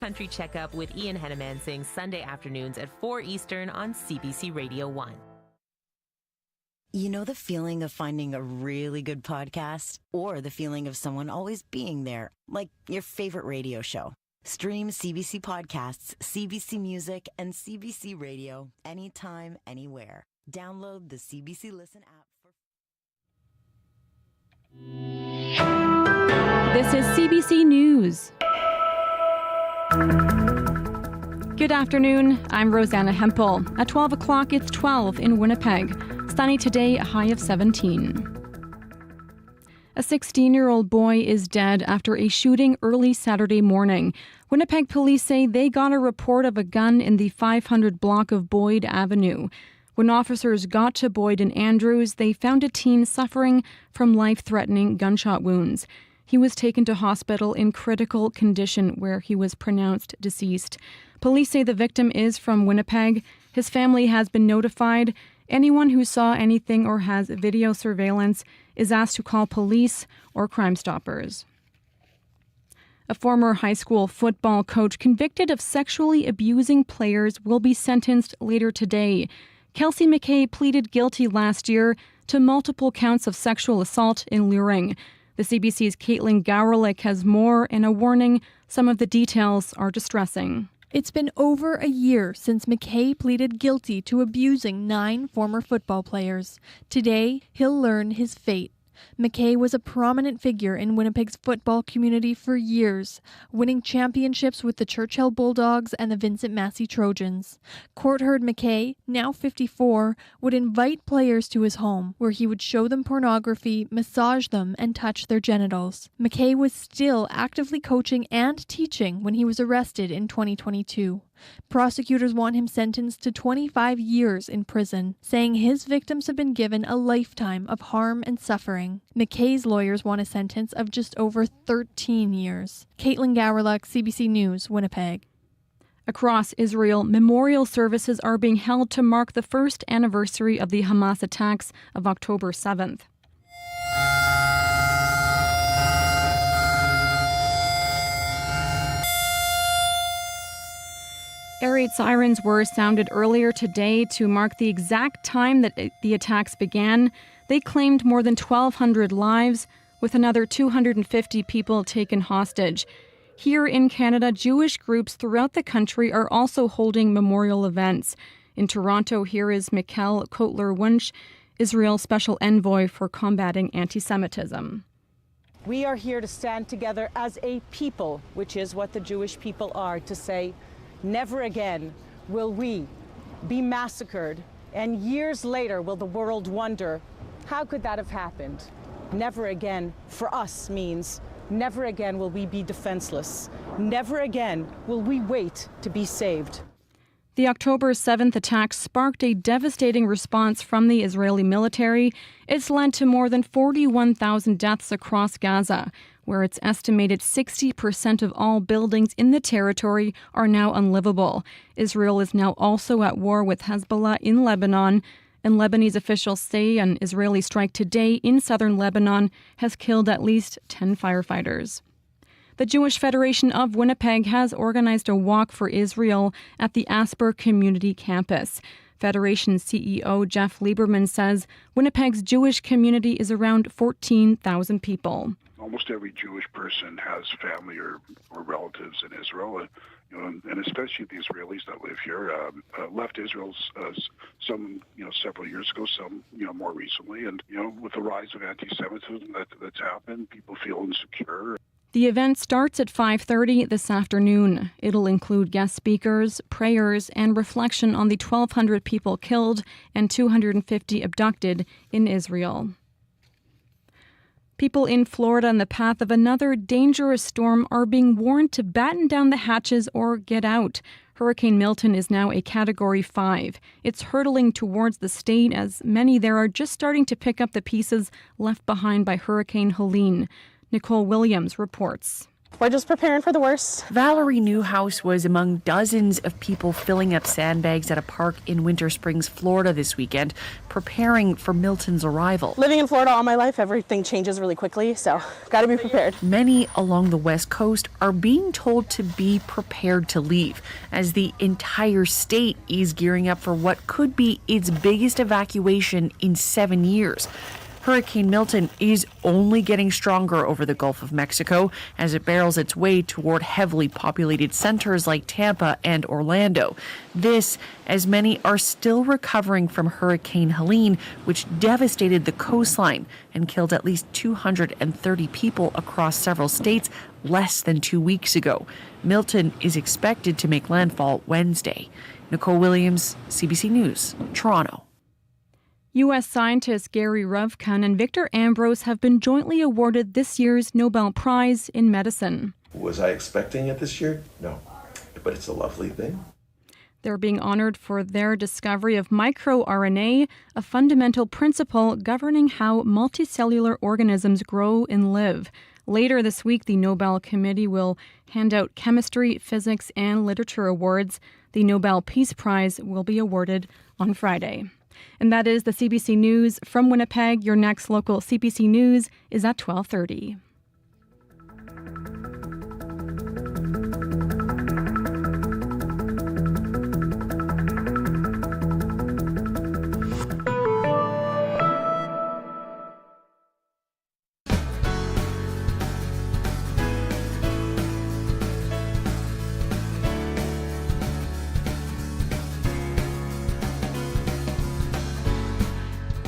Country Checkup with Ian Henneman Sunday afternoons at 4 Eastern on CBC Radio 1. You know the feeling of finding a really good podcast? Or the feeling of someone always being there, like your favorite radio show? Stream CBC Podcasts, CBC Music, and CBC Radio anytime, anywhere. Download the CBC Listen app for... This is CBC News. Good afternoon, I'm Rosanna Hempel. At 12 o'clock, it's 12 in Winnipeg. Sunny today, a high of 17. A 16-year-old boy is dead after a shooting early Saturday morning. Winnipeg police say they got a report of a gun in the 500 block of Boyd Avenue. When officers got to Boyd and Andrews, they found a teen suffering from life-threatening gunshot wounds. He was taken to hospital in critical condition where he was pronounced deceased. Police say the victim is from Winnipeg. His family has been notified. Anyone who saw anything or has video surveillance is asked to call police or Crime Stoppers. A former high school football coach convicted of sexually abusing players will be sentenced later today. Kelsey McKay pleaded guilty last year to multiple counts of sexual assault in Luring. The CBC's Caitlin Gowrlick has more and a warning some of the details are distressing. It's been over a year since McKay pleaded guilty to abusing 9 former football players. Today, he'll learn his fate. McKay was a prominent figure in Winnipeg's football community for years, winning championships with the Churchill Bulldogs and the Vincent Massey Trojans. Court heard McKay, now 54, would invite players to his home, where he would show them pornography, massage them, and touch their genitals. McKay was still actively coaching and teaching when he was arrested in 2022. Prosecutors want him sentenced to 25 years in prison, saying his victims have been given a lifetime of harm and suffering. McKay's lawyers want a sentence of just over 13 years. Caitlin Gowrlick, CBC News, Winnipeg. Across Israel, memorial services are being held to mark the first anniversary of the Hamas attacks of October 7th. Air raid sirens were sounded earlier today to mark the exact time that the attacks began. They claimed more than 1,200 lives, with another 250 people taken hostage. Here in Canada, Jewish groups throughout the country are also holding memorial events. In Toronto, here is Mikkel Kotler-Wunsch, Israel's special envoy for combating anti-Semitism. We are here to stand together as a people, which is what the Jewish people are, to say, never again will we be massacred, and years later will the world wonder, how could that have happened? Never again for us means never again will we be defenseless. Never again will we wait to be saved. The October 7th attack sparked a devastating response from the Israeli military. It's led to more than 41,000 deaths across Gaza, where it's estimated 60% of all buildings in the territory are now unlivable. Israel is now also at war with Hezbollah in Lebanon, and Lebanese officials say an Israeli strike today in southern Lebanon has killed at least 10 firefighters. The Jewish Federation of Winnipeg has organized a walk for Israel at the Asper Community Campus. Federation CEO Jeff Lieberman says Winnipeg's Jewish community is around 14,000 people. Almost every Jewish person has family or relatives in Israel, and especially the Israelis that live here. Left Israel some, several years ago, some, more recently. And, with the rise of anti-Semitism that's happened, people feel insecure. The event starts at 5:30 this afternoon. It'll include guest speakers, prayers, and reflection on the 1,200 people killed and 250 abducted in Israel. People in Florida in the path of another dangerous storm are being warned to batten down the hatches or get out. Hurricane Milton is now a Category 5. It's hurtling towards the state as many there are just starting to pick up the pieces left behind by Hurricane Helene. Nicole Williams reports. We're just preparing for the worst. Valerie Newhouse was among dozens of people filling up sandbags at a park in Winter Springs, Florida this weekend, preparing for Milton's arrival. Living in Florida all my life, everything changes really quickly, so got to be prepared. Many along the West Coast are being told to be prepared to leave, as the entire state is gearing up for what could be its biggest evacuation in 7 years. Hurricane Milton is only getting stronger over the Gulf of Mexico as it barrels its way toward heavily populated centers like Tampa and Orlando. This, as many are still recovering from Hurricane Helene, which devastated the coastline and killed at least 230 people across several states less than 2 weeks ago. Milton is expected to make landfall Wednesday. Nicole Williams, CBC News, Toronto. U.S. scientists Gary Ruvkun and Victor Ambrose have been jointly awarded this year's Nobel Prize in Medicine. Was I expecting it this year? No, but it's a lovely thing. They're being honored for their discovery of microRNA, a fundamental principle governing how multicellular organisms grow and live. Later this week, the Nobel Committee will hand out chemistry, physics, and literature awards. The Nobel Peace Prize will be awarded on Friday. And that is the CBC News from Winnipeg. Your next local CBC News is at 12:30.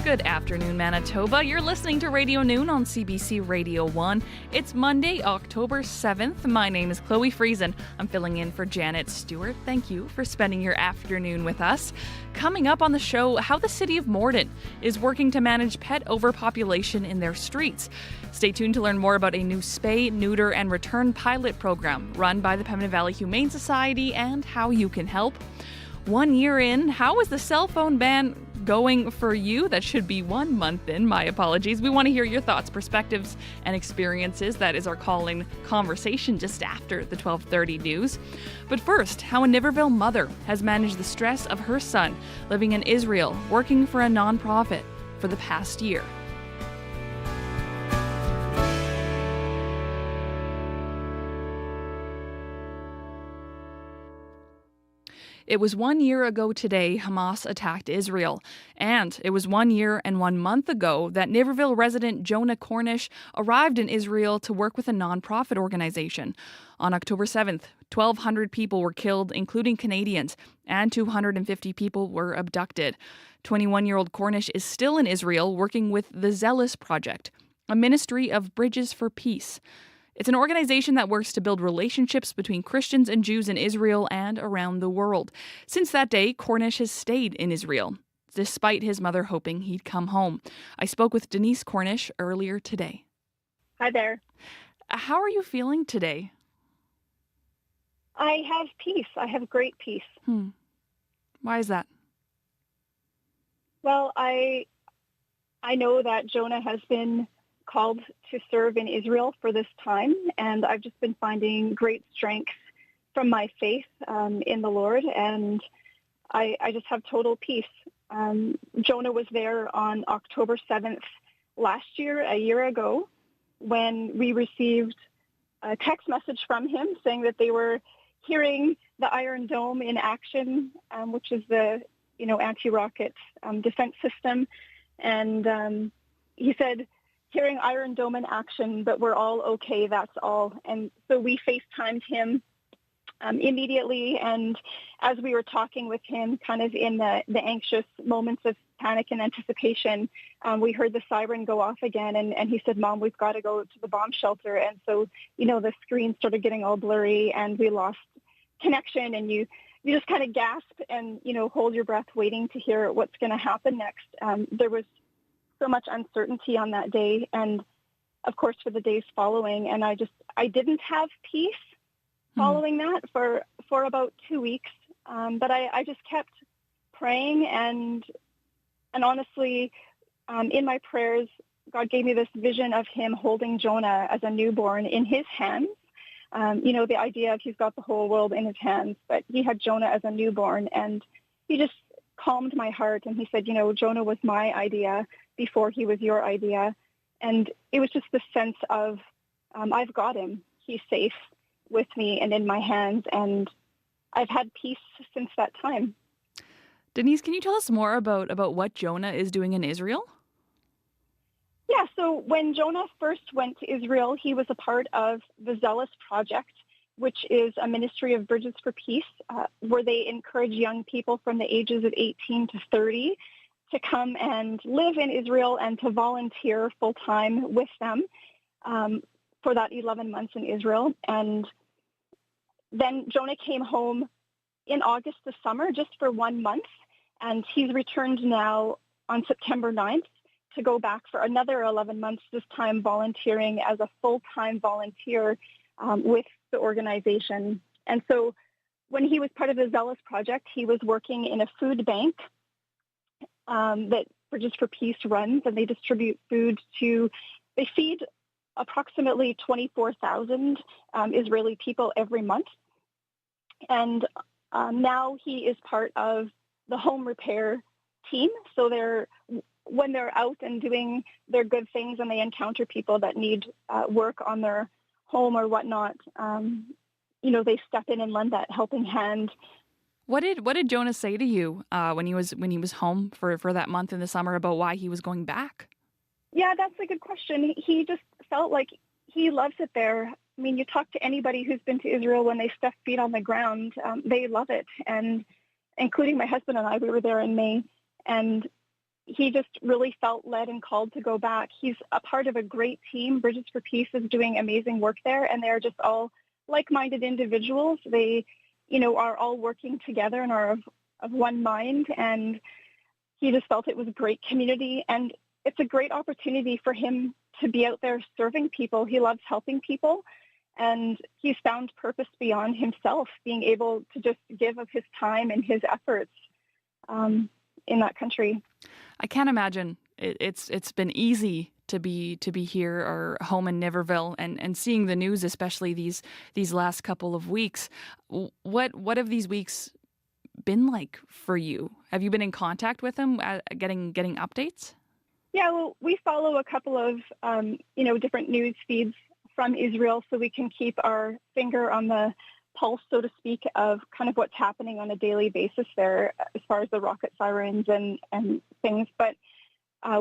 Good afternoon, Manitoba. You're listening to Radio Noon on CBC Radio 1. It's Monday, October 7th. My name is Chloe Friesen. I'm filling in for Janet Stewart. Thank you for spending your afternoon with us. Coming up on the show, how the city of Morden is working to manage pet overpopulation in their streets. Stay tuned to learn more about a new spay, neuter, and return pilot program run by the Pembina Valley Humane Society and how you can help. 1 year in, how is the cell phone ban going for you? That should be 1 month in. My apologies. We want to hear your thoughts, perspectives, and experiences. That is our call-in conversation just after the 12:30 news. But first, how a Niverville mother has managed the stress of her son living in Israel, working for a nonprofit for the past year. It was 1 year ago today Hamas attacked Israel, and it was 1 year and 1 month ago that Niverville resident Jonah Cornish arrived in Israel to work with a nonprofit organization. On October 7th, 1,200 people were killed, including Canadians, and 250 people were abducted. 21-year-old Cornish is still in Israel working with the Zealous Project, a ministry of bridges for peace. It's an organization that works to build relationships between Christians and Jews in Israel and around the world. Since that day, Cornish has stayed in Israel, despite his mother hoping he'd come home. I spoke with Denise Cornish earlier today. Hi there. How are you feeling today? I have peace. I have great peace. Why is that? Well, I know that Jonah has been called to serve in Israel for this time, and I've just been finding great strength from my faith in the Lord, and I just have total peace. Jonah was there on October 7th last year, a year ago, when we received a text message from him saying that they were hearing the Iron Dome in action, which is the anti-rocket defense system, and he said, hearing Iron Dome in action, but we're all okay, that's all. And so we FaceTimed him immediately, and as we were talking with him kind of in the anxious moments of panic and anticipation, we heard the siren go off again, and he said, Mom, we've got to go to the bomb shelter. And so, the screen started getting all blurry, and we lost connection, and you just kind of gasp and, hold your breath waiting to hear what's going to happen next. There was so much uncertainty on that day, and of course for the days following, and I didn't have peace following that for about 2 weeks, but I just kept praying, and honestly, in my prayers, God gave me this vision of him holding Jonah as a newborn in his hands, The idea of he's got the whole world in his hands, but he had Jonah as a newborn, and he just calmed my heart. And he said, Jonah was my idea before he was your idea. And it was just the sense of, I've got him. He's safe with me and in my hands. And I've had peace since that time. Denise, can you tell us more about what Jonah is doing in Israel? Yeah, so when Jonah first went to Israel, he was a part of the Zealous Project, which is a ministry of Bridges for Peace, where they encourage young people from the ages of 18 to 30 to come and live in Israel and to volunteer full-time with them for that 11 months in Israel. And then Jonah came home in August this summer, just for 1 month, and he's returned now on September 9th to go back for another 11 months, this time volunteering as a full-time volunteer with the organization. And so when he was part of the Zealous Project, he was working in a food bank that Bridges for Peace runs, and they distribute food they feed approximately 24,000 Israeli people every month. And now he is part of the home repair team. So when they're out and doing their good things and they encounter people that need work on their home or whatnot, they step in and lend that helping hand. What did Jonah say to you when he was home for that month in the summer about why he was going back? Yeah, that's a good question. He just felt like he loves it there. I mean, you talk to anybody who's been to Israel, when they step feet on the ground, they love it. And including my husband and I, we were there in May, and he just really felt led and called to go back. He's a part of a great team. Bridges for Peace is doing amazing work there, and they're just all like-minded individuals. They, are all working together and are of one mind, and he just felt it was a great community, and it's a great opportunity for him to be out there serving people. He loves helping people, and he's found purpose beyond himself, being able to just give of his time and his efforts in that country. I can't imagine it's been easy to be here or home in Niverville and seeing the news, especially these last couple of weeks. What have these weeks been like for you? Have you been in contact with him, getting updates? Yeah, well, we follow a couple of different news feeds from Israel, so we can keep our finger on the pulse, so to speak, of kind of what's happening on a daily basis there as far as the rocket sirens and things. But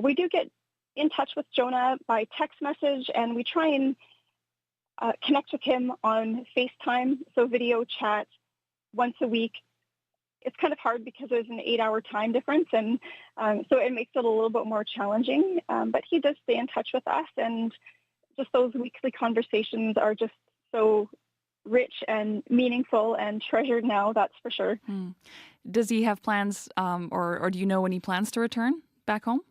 we do get in touch with Jonah by text message, and we try and connect with him on FaceTime, so video chat once a week. It's kind of hard because there's an 8-hour time difference, and so it makes it a little bit more challenging. But he does stay in touch with us, and just those weekly conversations are just so rich and meaningful and treasured now, that's for sure. Does he have plans, or do you know when he plans to return back home?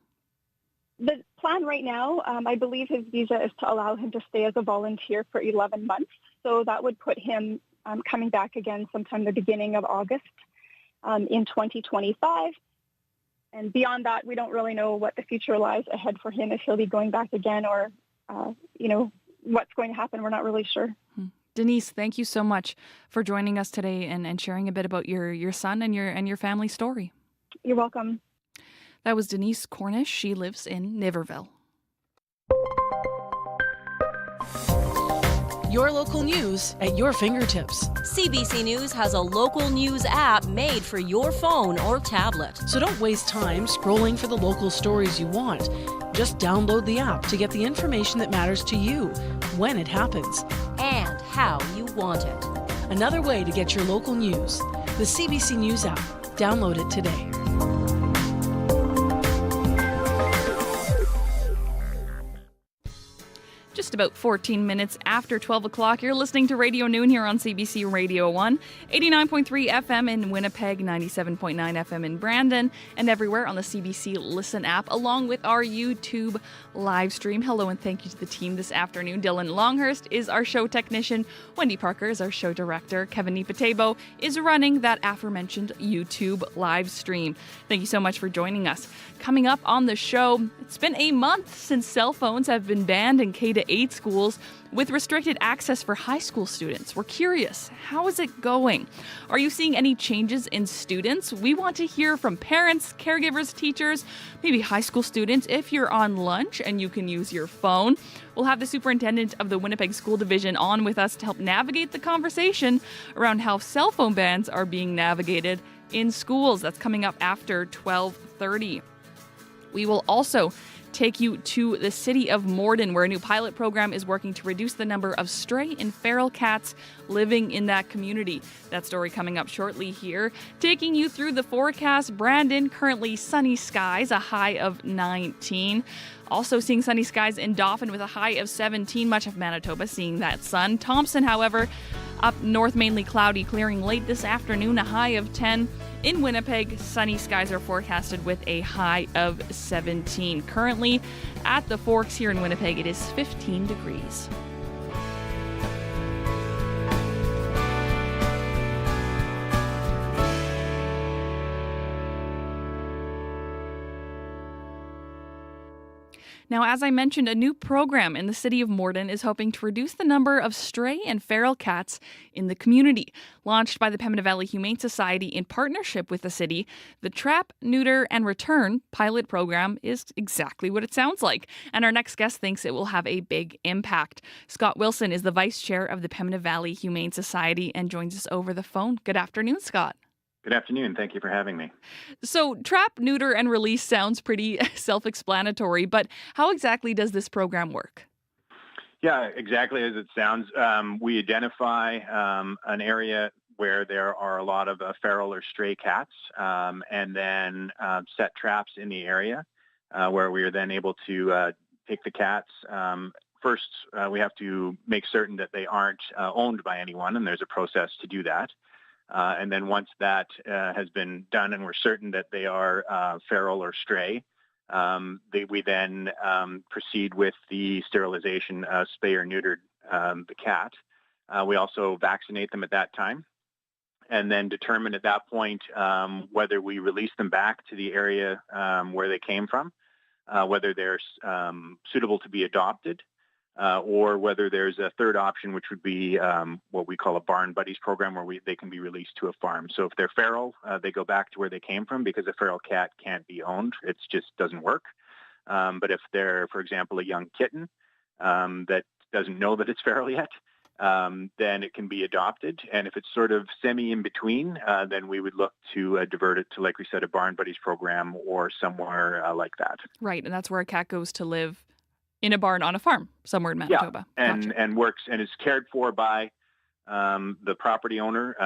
The plan right now, I believe his visa is to allow him to stay as a volunteer for 11 months. So that would put him coming back again sometime the beginning of August in 2025. And beyond that, we don't really know what the future lies ahead for him, if he'll be going back again or, what's going to happen. We're not really sure. Denise, thank you so much for joining us today and sharing a bit about your son and your family story. You're welcome. That was Denise Cornish. She lives in Niverville. Your local news at your fingertips. CBC News has a local news app made for your phone or tablet. So don't waste time scrolling for the local stories you want. Just download the app to get the information that matters to you when it happens. And how you want it. Another way to get your local news. The CBC News app. Download it today. Just about 14 minutes after 12 o'clock, you're listening to Radio Noon here on CBC Radio 1, 89.3 FM in Winnipeg, 97.9 FM in Brandon, and everywhere on the CBC Listen app, along with our YouTube live stream. Hello and thank you to the team this afternoon. Dylan Longhurst is our show technician. Wendy Parker is our show director. Kevin Nipatebo is running that aforementioned YouTube live stream. Thank you so much for joining us. Coming up on the show, it's been a month since cell phones have been banned in K-8 public schools with restricted access for high school students. We're curious, how is it going? Are you seeing any changes in students? We want to hear from parents, caregivers, teachers, maybe high school students if you're on lunch and you can use your phone. We'll have the superintendent of the Winnipeg School Division on with us to help navigate the conversation around how cell phone bans are being navigated in schools. That's coming up after 12:30. We will also take you to the city of Morden, where a new pilot program is working to reduce the number of stray and feral cats living in that community. That story coming up shortly here. Taking you through the forecast, Brandon, currently sunny skies, a high of 19. Also seeing sunny skies in Dauphin with a high of 17. Much of Manitoba seeing that sun. Thompson, however, up north mainly cloudy, clearing late this afternoon, a high of 10. In Winnipeg, sunny skies are forecasted with a high of 17. Currently at the Forks here in Winnipeg, it is 15 degrees. Now, as I mentioned, a new program in the city of Morden is hoping to reduce the number of stray and feral cats in the community. Launched by the Pembina Valley Humane Society in partnership with the city, the Trap, Neuter, and Return pilot program is exactly what it sounds like. And our next guest thinks it will have a big impact. Scott Wilson is the vice chair of the Pembina Valley Humane Society and joins us over the phone. Good afternoon, Scott. Good afternoon. Thank you for having me. So, trap, neuter, and release sounds pretty self-explanatory, but how exactly does this program work? Yeah, exactly as it sounds. We identify an area where there are a lot of feral or stray cats, and then set traps in the area where we are then able to take the cats. First, we have to make certain that they aren't owned by anyone, and there's a process to do that. And then once that has been done and we're certain that they are feral or stray, we then proceed with the sterilization, spay or neutered the cat. We also vaccinate them at that time and then determine at that point whether we release them back to the area where they came from, whether they're suitable to be adopted, or whether there's a third option, which would be what we call a barn buddies program, where they can be released to a farm. So if they're feral, they go back to where they came from because a feral cat can't be owned. It just doesn't work. But if they're, for example, a young kitten that doesn't know that it's feral yet, then it can be adopted. And if it's sort of semi in between, then we would look to divert it to, like we said, a barn buddies program or somewhere like that. Right, and that's where a cat goes to live in a barn on a farm somewhere in Manitoba. Yeah, Gotcha. and works and is cared for by the property owner,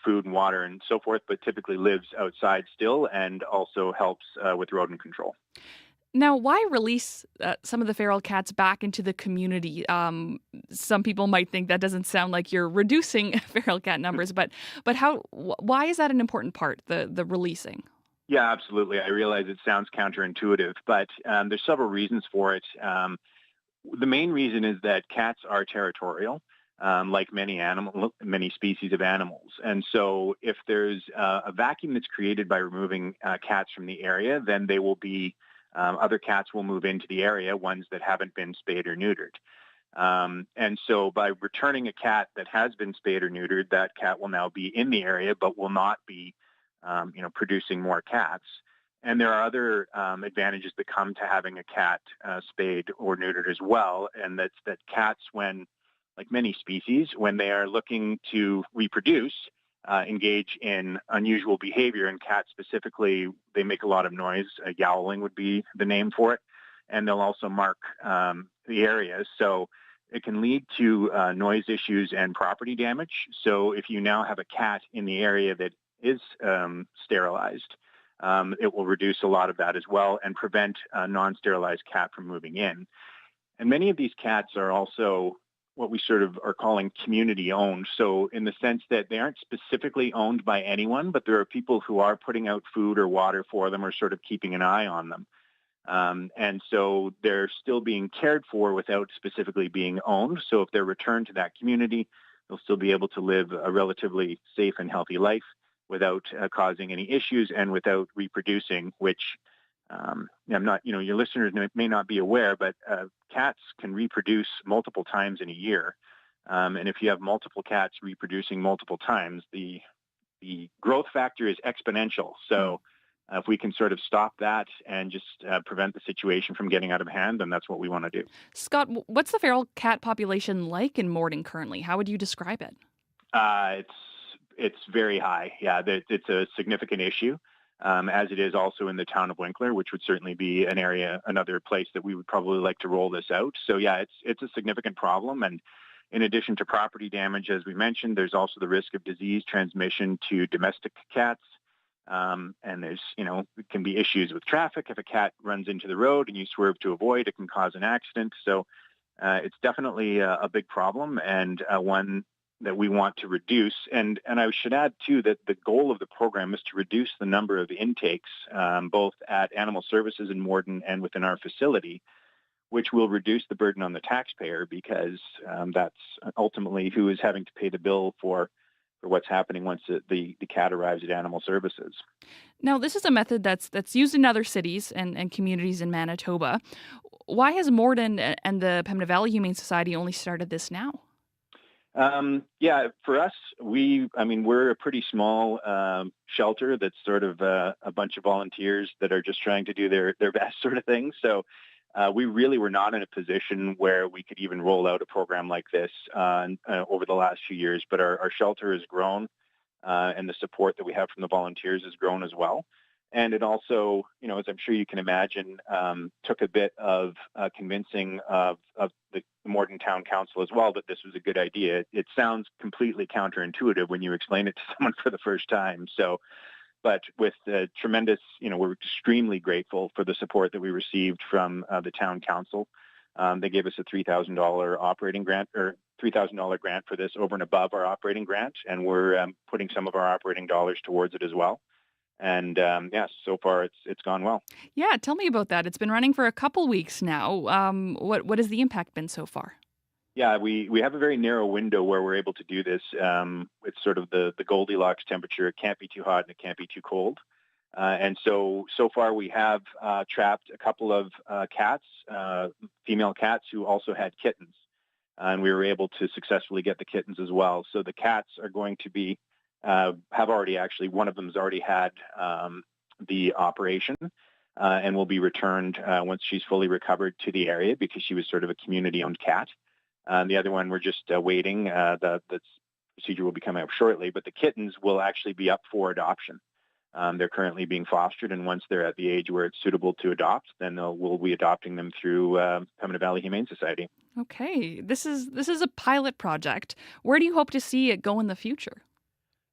food and water and so forth, but typically lives outside still and also helps with rodent control. Now, why release some of the feral cats back into the community? Some people might think that doesn't sound like you're reducing feral cat numbers, but why is that an important part, the releasing? Yeah, absolutely. I realize it sounds counterintuitive, but there's several reasons for it. The main reason is that cats are territorial, like many species of animals. And so if there's a vacuum that's created by removing cats from the area, then they will be, other cats will move into the area, ones that haven't been spayed or neutered. And so by returning a cat that has been spayed or neutered, that cat will now be in the area, but will not be producing more cats. And there are other advantages that come to having a cat spayed or neutered as well. And that's that cats, when, like many species, when they are looking to reproduce, engage in unusual behavior. And cats specifically, they make a lot of noise. Yowling would be the name for it. And they'll also mark the areas. So it can lead to noise issues and property damage. So if you now have a cat in the area that is sterilized, it will reduce a lot of that as well and prevent a non-sterilized cat from moving in. And many of these cats are also what we sort of are calling community owned. So in the sense that they aren't specifically owned by anyone, but there are people who are putting out food or water for them or sort of keeping an eye on them. And so they're still being cared for without specifically being owned. So if they're returned to that community, they'll still be able to live a relatively safe and healthy life without causing any issues and without reproducing, which I'm not, your listeners may not be aware, but cats can reproduce multiple times in a year. And if you have multiple cats reproducing multiple times, the growth factor is exponential. So if we can sort of stop that and just prevent the situation from getting out of hand, then that's what we want to do. Scott, what's the feral cat population like in Morden currently? How would you describe it? It's very high. Yeah, it's a significant issue. As it is also in the town of Winkler, which would certainly be another place that we would probably like to roll this out. So yeah, it's a significant problem. And in addition to property damage, as we mentioned, there's also the risk of disease transmission to domestic cats. And there's, it can be issues with traffic. If a cat runs into the road and you swerve to avoid, it can cause an accident. So it's definitely a big problem, and one that we want to reduce. And I should add, too, that the goal of the program is to reduce the number of intakes, both at Animal Services in Morden and within our facility, which will reduce the burden on the taxpayer, because that's ultimately who is having to pay the bill for what's happening once the cat arrives at Animal Services. Now, this is a method that's used in other cities and communities in Manitoba. Why has Morden and the Pembina Valley Humane Society only started this now? For us, we're a pretty small shelter that's sort of a bunch of volunteers that are just trying to do their best sort of thing. So we really were not in a position where we could even roll out a program like this over the last few years, but our shelter has grown, and the support that we have from the volunteers has grown as well. And it also, as I'm sure you can imagine, took a bit of convincing of the Morden Town Council as well that this was a good idea. It sounds completely counterintuitive when you explain it to someone for the first time. But with the tremendous, we're extremely grateful for the support that we received from the Town Council. They gave us a $3,000 operating grant, or $3,000 grant for this over and above our operating grant, and we're putting some of our operating dollars towards it as well. And so far it's gone well. Yeah, tell me about that. It's been running for a couple weeks now. What has the impact been so far? Yeah, we have a very narrow window where we're able to do this. It's sort of the Goldilocks temperature. It can't be too hot and it can't be too cold. And so far we have trapped a couple of cats, female cats who also had kittens. And we were able to successfully get the kittens as well. So the cats are going to be have already actually, one of them has already had the operation and will be returned once she's fully recovered to the area, because she was sort of a community-owned cat. The other one, we're just waiting. The procedure will be coming up shortly, but the kittens will actually be up for adoption. They're currently being fostered, and once they're at the age where it's suitable to adopt, then we'll be adopting them through Pembina Valley Humane Society. Okay, this is a pilot project. Where do you hope to see it go in the future?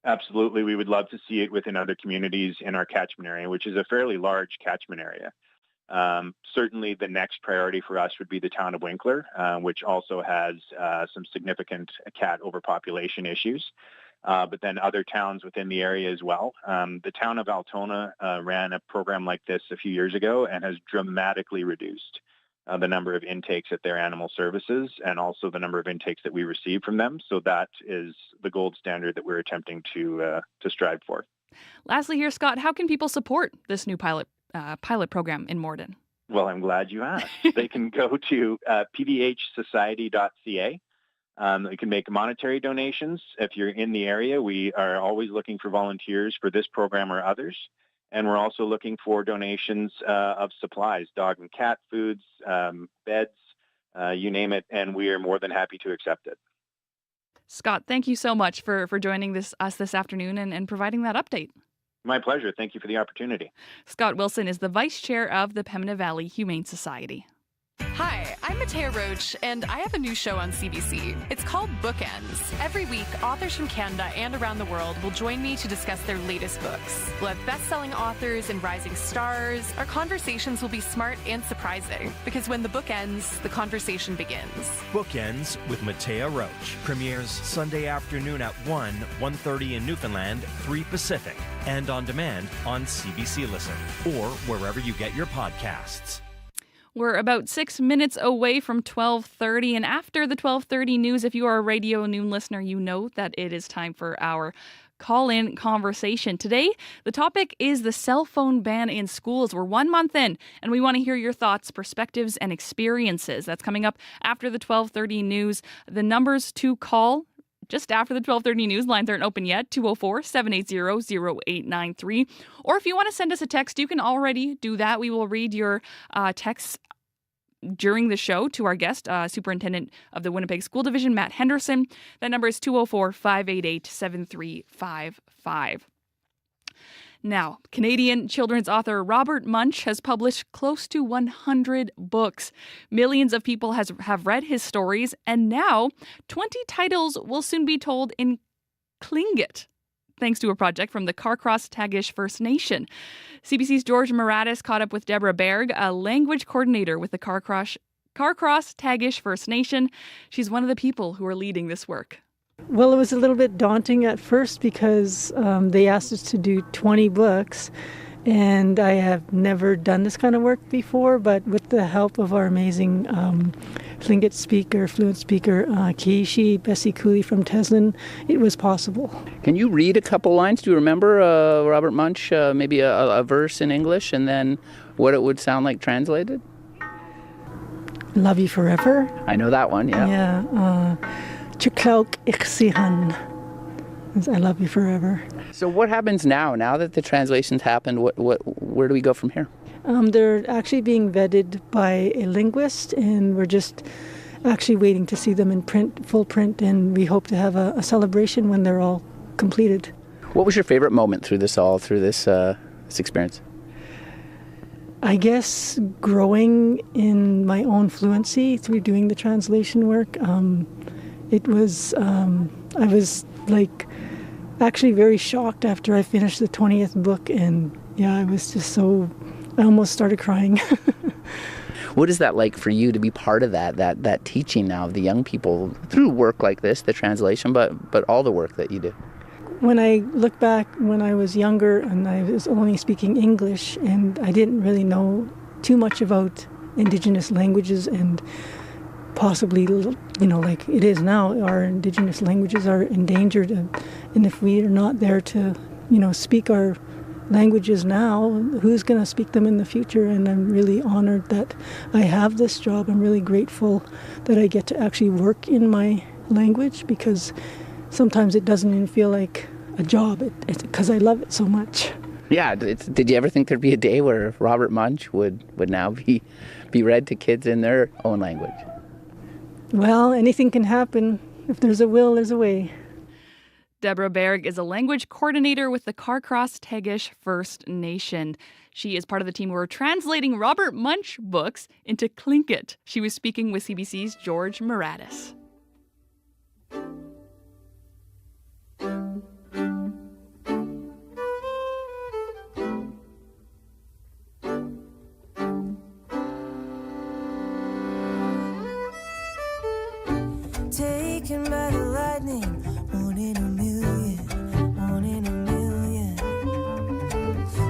Absolutely. We would love to see it within other communities in our catchment area, which is a fairly large catchment area. Certainly the next priority for us would be the town of Winkler, which also has some significant cat overpopulation issues, but then other towns within the area as well. The town of Altona ran a program like this a few years ago and has dramatically reduced the number of intakes at their animal services, and also the number of intakes that we receive from them. So that is the gold standard that we're attempting to strive for. Lastly here, Scott, how can people support this new pilot program in Morden? Well, I'm glad you asked. They can go to pvhsociety.ca. You can make monetary donations. If you're in the area, we are always looking for volunteers for this program or others. And we're also looking for donations of supplies, dog and cat foods, beds, you name it, and we are more than happy to accept it. Scott, thank you so much for joining us this afternoon and providing that update. My pleasure. Thank you for the opportunity. Scott Wilson is the Vice Chair of the Pembina Valley Humane Society. Hi, I'm Matea Roach, and I have a new show on CBC. It's called Bookends. Every week, authors from Canada and around the world will join me to discuss their latest books. We'll have best-selling authors and rising stars. Our conversations will be smart and surprising, because when the book ends, the conversation begins. Bookends with Matea Roach premieres Sunday afternoon at 1:30 in Newfoundland, 3 Pacific, and on demand on CBC Listen or wherever you get your podcasts. We're about 6 minutes away from 12:30, and after the 12:30 news, if you are a Radio Noon listener, you know that it is time for our call-in conversation. Today, the topic is the cell phone ban in schools. We're 1 month in, and we want to hear your thoughts, perspectives, and experiences. That's coming up after the 12:30 news. The numbers to call just after the 12:30 news, lines aren't open yet, 204-780-0893. Or if you want to send us a text, you can already do that. We will read your texts during the show to our guest, Superintendent of the Winnipeg School Division, Matt Henderson. That number is 204-588-7355. Now, Canadian children's author Robert Munsch has published close to 100 books. Millions of people have read his stories, and now 20 titles will soon be told in Tlingit, thanks to a project from the Carcross Tagish First Nation. CBC's George Maratis caught up with Deborah Berg, a language coordinator with the Carcross Tagish First Nation. She's one of the people who are leading this work. Well, it was a little bit daunting at first because they asked us to do 20 books, and I have never done this kind of work before, but with the help of our amazing Tlingit fluent speaker, Kiishi Bessie Cooley from Teslin, it was possible. Can you read a couple lines? Do you remember, Robert Munsch, maybe a verse in English, and then what it would sound like translated? Love you forever. I know that one, yeah. Yeah. Chuklauk Iksihan. I love you forever. So what happens now? Now that the translation's happened, where do we go from here? They're actually being vetted by a linguist, and we're just actually waiting to see them in full print, and we hope to have a celebration when they're all completed. What was your favorite moment through this experience? I guess growing in my own fluency through doing the translation work. I was actually very shocked after I finished the 20th book, and I was just I almost started crying. What is that like for you to be part of that teaching now of the young people through work like this, the translation, but all the work that you do? When I look back when I was younger and I was only speaking English and I didn't really know too much about Indigenous languages, and possibly, like it is now, our Indigenous languages are endangered, and if we are not there to, speak our languages now, who's going to speak them in the future? And I'm really honored that I have this job. I'm really grateful that I get to actually work in my language, because sometimes it doesn't even feel like a job, because I love it so much. Yeah, did you ever think there'd be a day where Robert Munsch would now be read to kids in their own language? Well, anything can happen. If there's a will, there's a way. Deborah Berg is a language coordinator with the Carcross Tagish First Nation. She is part of the team who are translating Robert Munsch books into Tlingit. She was speaking with CBC's George Maratis. Taken by the lightning, one in a million, one in a million.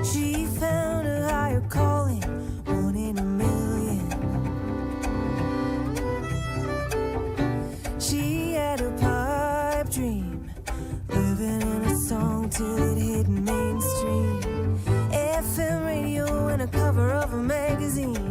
She found a higher calling, one in a million. She had a pipe dream, living in a song till it hit mainstream. FM radio and a cover of a magazine.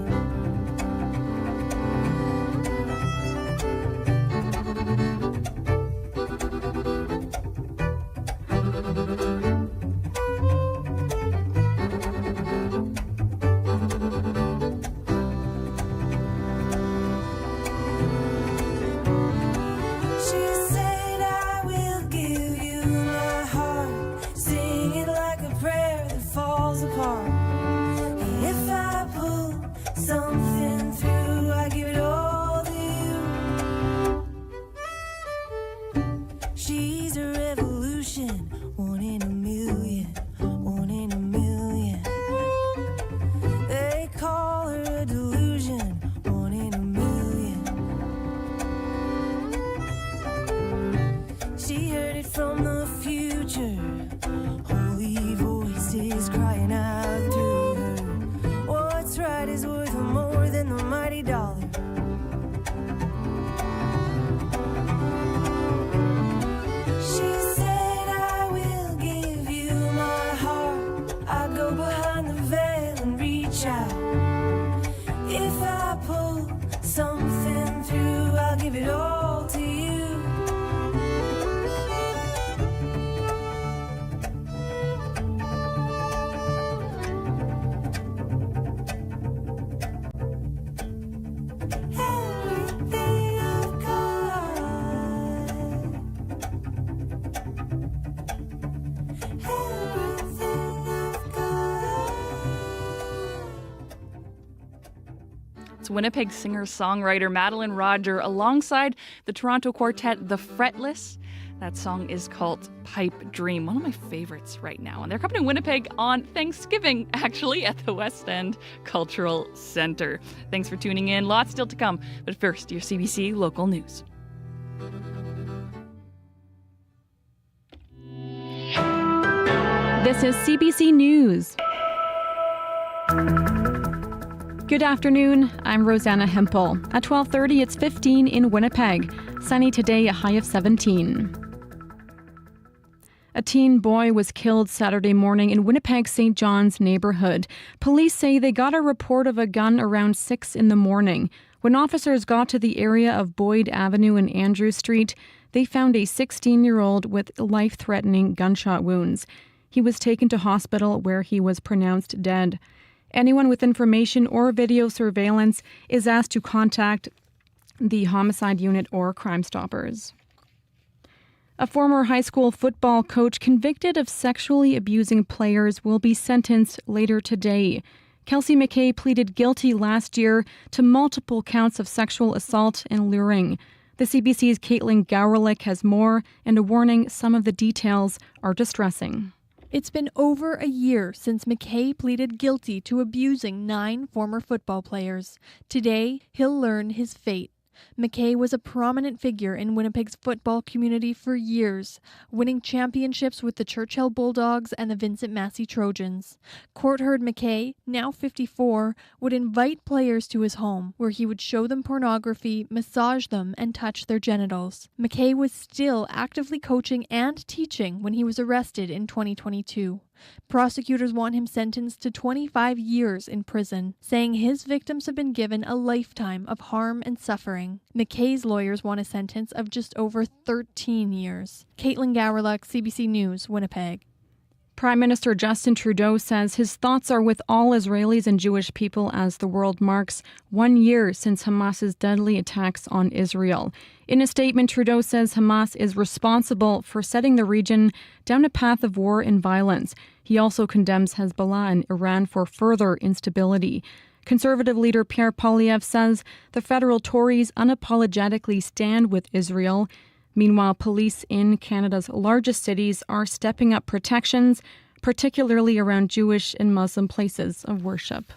She said, I will reach out. If I pull something through, I'll give it all to you. Everything I've got, everything I've got. It's Winnipeg singer-songwriter Madeline Roger alongside the Toronto quartet The Fretless. That song is called Pipe Dream, one of my favorites right now. And they're coming to Winnipeg on Thanksgiving, actually, at the West End Cultural Centre. Thanks for tuning in. Lots still to come. But first, your CBC local news. This is CBC News. Good afternoon, I'm Rosanna Hempel. At 12:30, it's 15 in Winnipeg. Sunny today, a high of 17. A teen boy was killed Saturday morning in Winnipeg's St. John's neighborhood. Police say they got a report of a gun around 6 in the morning. When officers got to the area of Boyd Avenue and Andrew Street, they found a 16-year-old with life-threatening gunshot wounds. He was taken to hospital where he was pronounced dead. Anyone with information or video surveillance is asked to contact the Homicide Unit or Crime Stoppers. A former high school football coach convicted of sexually abusing players will be sentenced later today. Kelsey McKay pleaded guilty last year to multiple counts of sexual assault and luring. The CBC's Caitlin Gowrlick has more, and a warning: some of the details are distressing. It's been over a year since McKay pleaded guilty to abusing 9 former football players. Today, he'll learn his fate. McKay was a prominent figure in Winnipeg's football community for years, winning championships with the Churchill Bulldogs and the Vincent Massey Trojans. Court heard McKay, now 54, would invite players to his home, where he would show them pornography, massage them, and touch their genitals. McKay was still actively coaching and teaching when he was arrested in 2022. Prosecutors want him sentenced to 25 years in prison, saying his victims have been given a lifetime of harm and suffering. McKay's lawyers want a sentence of just over 13 years. Caitlin Gowrlick, CBC News, Winnipeg. Prime Minister Justin Trudeau says his thoughts are with all Israelis and Jewish people as the world marks 1 year since Hamas's deadly attacks on Israel. In a statement, Trudeau says Hamas is responsible for setting the region down a path of war and violence. He also condemns Hezbollah and Iran for further instability. Conservative leader Pierre Poilievre says the federal Tories unapologetically stand with Israel. Meanwhile, police in Canada's largest cities are stepping up protections, particularly around Jewish and Muslim places of worship.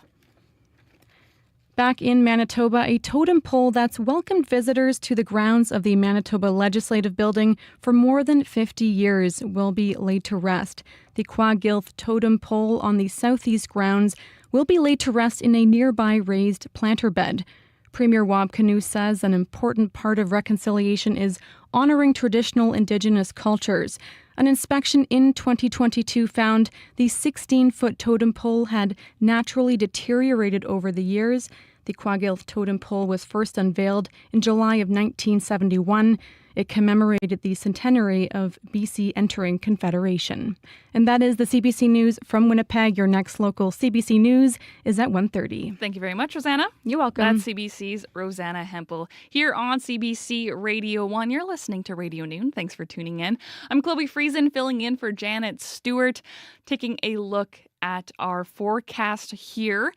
Back in Manitoba, a totem pole that's welcomed visitors to the grounds of the Manitoba Legislative Building for more than 50 years will be laid to rest. The Qua-Gilth totem pole on the southeast grounds will be laid to rest in a nearby raised planter bed. Premier Wab Kinew says an important part of reconciliation is honoring traditional Indigenous cultures. An inspection in 2022 found the 16-foot totem pole had naturally deteriorated over the years. The Qua-Gilth totem pole was first unveiled in July of 1971. It commemorated the centenary of BC entering Confederation. And that is the CBC News from Winnipeg. Your next local CBC News is at 1:30. Thank you very much, Rosanna. You're welcome. That's CBC's Rosanna Hempel here on CBC Radio 1. You're listening to Radio Noon. Thanks for tuning in. I'm Chloe Friesen, filling in for Janet Stewart, taking a look at our forecast here.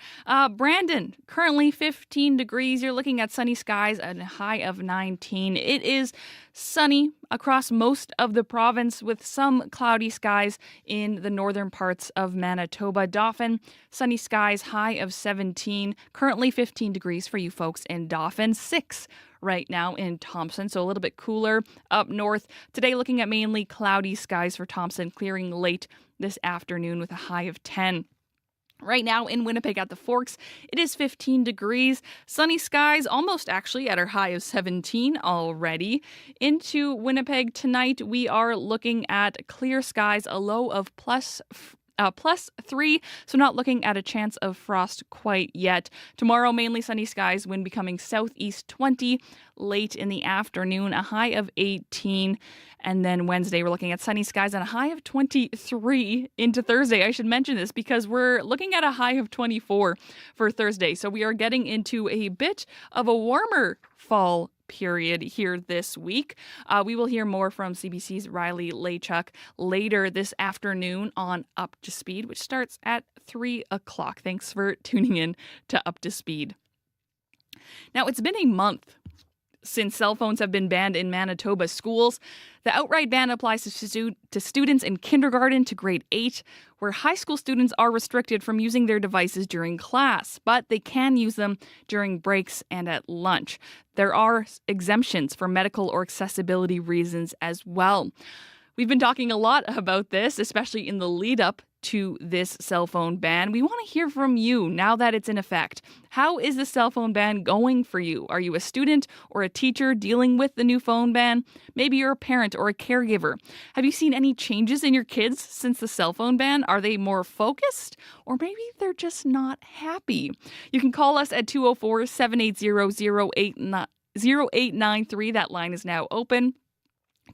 Brandon, currently 15 degrees. You're looking at sunny skies and a high of 19. It is sunny across most of the province with some cloudy skies in the northern parts of Manitoba. Dauphin, sunny skies, high of 17. Currently 15 degrees for you folks in Dauphin. 6 right now in Thompson, so a little bit cooler up north. Today looking at mainly cloudy skies for Thompson, clearing late this afternoon with a high of 10. Right now in Winnipeg at the Forks, it is 15 degrees. Sunny skies, almost actually at our high of 17 already. Into Winnipeg tonight, we are looking at clear skies, a low of +3, so not looking at a chance of frost quite yet. Tomorrow, mainly sunny skies, wind becoming southeast 20 late in the afternoon, a high of 18. And then Wednesday, we're looking at sunny skies and a high of 23 into Thursday. I should mention this because we're looking at a high of 24 for Thursday. So we are getting into a bit of a warmer fall period here this week. We will hear more from CBC's Riley Laychuk later this afternoon on Up to Speed, which starts at 3 o'clock. Thanks for tuning in to Up to Speed. Now, it's been a month since cell phones have been banned in Manitoba schools. The outright ban applies to students in kindergarten to grade 8, where high school students are restricted from using their devices during class, but they can use them during breaks and at lunch. There are exemptions for medical or accessibility reasons as well. We've been talking a lot about this, especially in the lead up to this cell phone ban. We want to hear from you now that it's in effect. How is the cell phone ban going for you? Are you a student or a teacher dealing with the new phone ban? Maybe you're a parent or a caregiver. Have you seen any changes in your kids since the cell phone ban? Are they more focused? Or maybe they're just not happy? You can call us at 204-780-0893. That line is now open.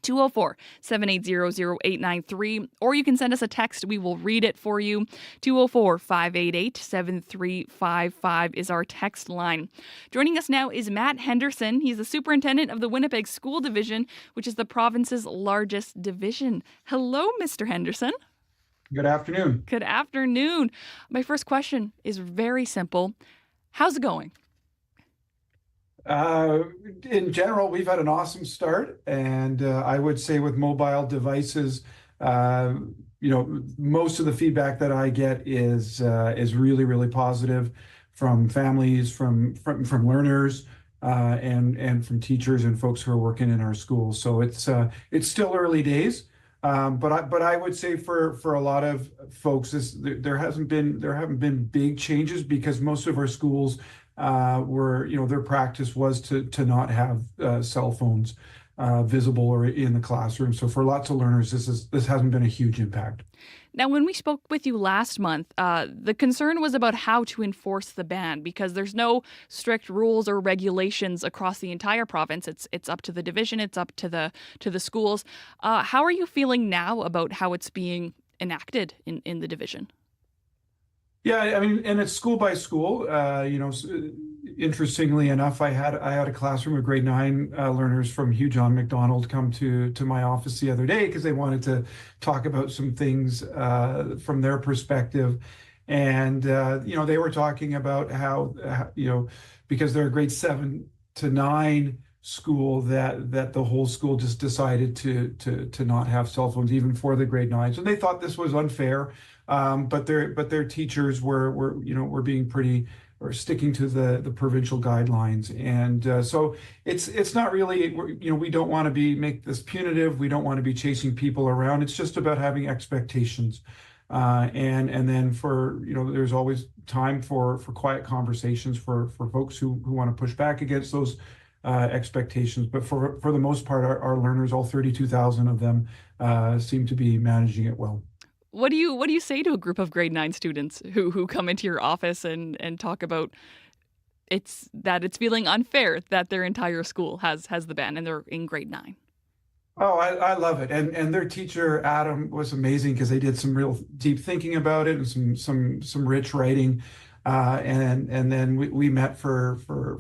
204-780-0893, or you can send us a text. We will read it for you. 204-588-7355 is our text line. Joining us now is Matt Henderson. He's the superintendent of the Winnipeg School Division, which is the province's largest division. Hello, Mr. Henderson. Good afternoon. Good afternoon. My first question is very simple. How's it going? In general, we've had an awesome start, and I would say with mobile devices, most of the feedback that I get is really, really positive from families, from learners, and from teachers and folks who are working in our schools. So it's still early days, but I would say for a lot of folks, there haven't been big changes because most of our schools their practice was to not have cell phones visible or in the classroom. So for lots of learners, this hasn't been a huge impact. Now, when we spoke with you last month, the concern was about how to enforce the ban because there's no strict rules or regulations across the entire province. It's up to the division. It's up to the schools. How are you feeling now about how it's being enacted in the division? Yeah, I mean, and it's school by school. Interestingly enough, I had a classroom of grade 9 learners from Hugh John Macdonald come to my office the other day because they wanted to talk about some things from their perspective, and they were talking about how because they're a grade 7 to 9 school that the whole school just decided to not have cell phones even for the grade 9s, and they thought this was unfair. But their teachers were being pretty or sticking to the provincial guidelines, and so it's not really we don't want to make this punitive. We don't want to be chasing people around. It's just about having expectations, and then there's always time for quiet conversations for folks who want to push back against those expectations. But for the most part, our learners, all 32,000 of them, seem to be managing it well. What do you say to a group of grade 9 students who come into your office and talk about it's feeling unfair that their entire school has the ban and they're in grade 9? Oh, I love it. And their teacher, Adam, was amazing because they did some real deep thinking about it and some rich writing. And then we met for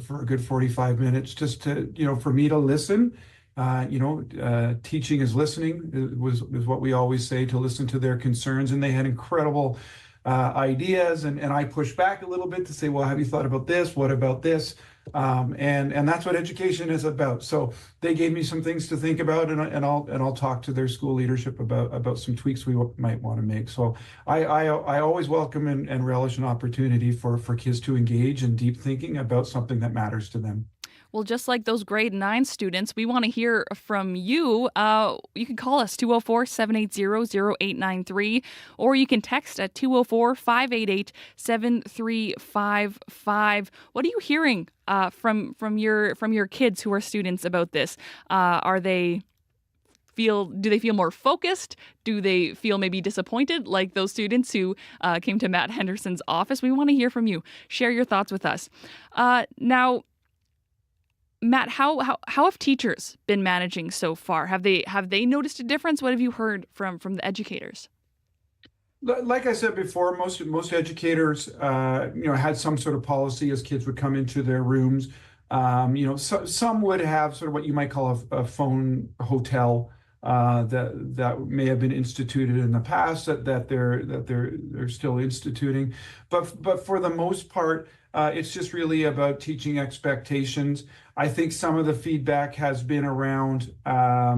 a good 45 minutes just to, for me to listen. Teaching is listening is what we always say, to listen to their concerns. And they had incredible ideas. And I pushed back a little bit to say, well, have you thought about this? What about this? And that's what education is about. So they gave me some things to think about, and I'll talk to their school leadership about some tweaks we might want to make. So I always welcome and relish an opportunity for kids to engage in deep thinking about something that matters to them. Well, just like those grade 9 students, we want to hear from you. You can call us 204-780-0893, or you can text at 204-588-7355. What are you hearing from your kids who are students about this? Are they do they feel more focused? Do they feel maybe disappointed, like those students who came to Matt Henderson's office? We want to hear from you. Share your thoughts with us. Now, Matt, how have teachers been managing so far? Have they noticed a difference? What have you heard from the educators? Like I said before, most educators, had some sort of policy as kids would come into their rooms. Some would have sort of what you might call a phone hotel that may have been instituted in the past that they're still instituting, but for the most part, it's just really about teaching expectations. I think some of the feedback has been around a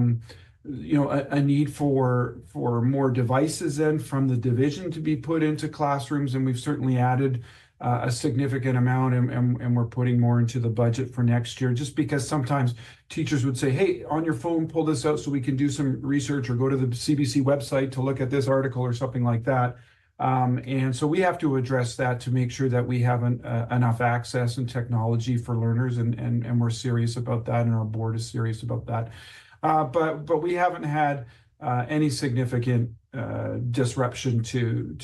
need for more devices then from the division to be put into classrooms, and we've certainly added a significant amount, and we're putting more into the budget for next year, just because sometimes teachers would say, hey, on your phone, pull this out so we can do some research, or go to the CBC website to look at this article or something like that. And so we have to address that to make sure that we have enough access and technology for learners, and we're serious about that, and our board is serious about that. But we haven't had any significant disruption to